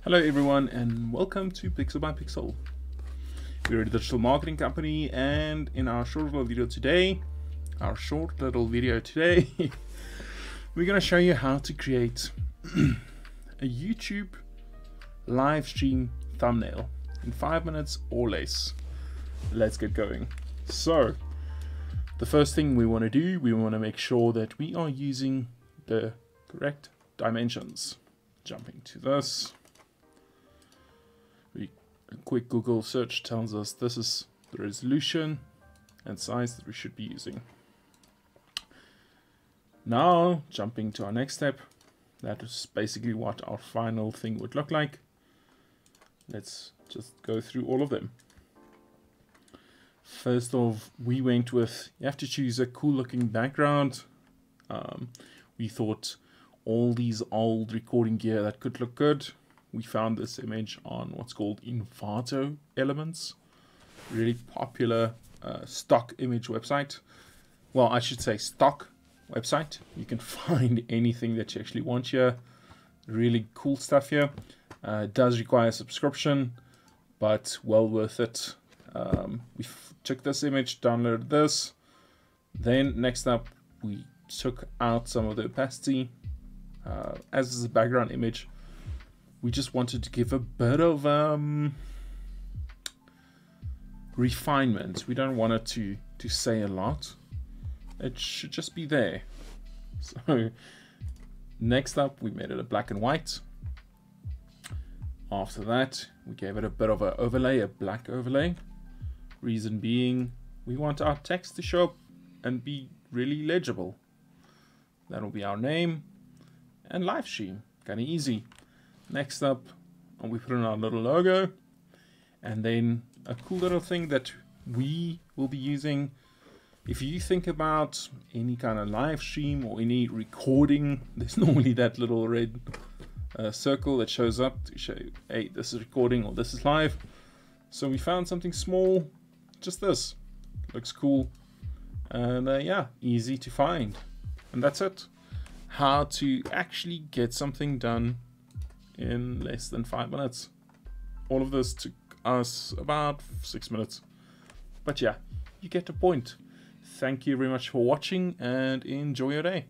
Hello everyone and welcome to Pixel by Pixel. We're a digital marketing company, and in our short little video today, we're going to show you how to create a YouTube live stream thumbnail in 5 minutes or less. Let's get going. So the first thing we want to do, we want to make sure that we are using the correct dimensions. Jumping to this. A quick Google search tells us this is the resolution and size that we should be using. Now, jumping to our next step, that is basically what our final thing would look like. Let's just go through all of them. First off, we went with, you have to choose a cool looking background. We thought all these old recording gear that could look good. We found this image on what's called Envato Elements, really popular stock image website. Well, I should say stock website. You can find anything that you actually want here. Really cool stuff here. It does require a subscription, but well worth it. We took this image, downloaded this. Then next up, we took out some of the opacity. As is a background image, we just wanted to give a bit of refinement. We don't want it to say a lot. It should just be there. So next up, we made it a black and white. After that, we gave it a bit of an overlay, a black overlay. Reason being, we want our text to show up and be really legible. That'll be our name and live stream. Kind of easy. Next up, we put in our little logo, and then a cool little thing that we will be using. If you think about any kind of live stream or any recording, there's normally that little red circle that shows up to show, hey, this is recording or this is live. So we found something small, just this. Looks cool, and yeah, easy to find. And that's it. How to actually get something done in less than 5 minutes. All of this took us about 6 minutes. But yeah, you get the point. Thank you very much for watching and enjoy your day.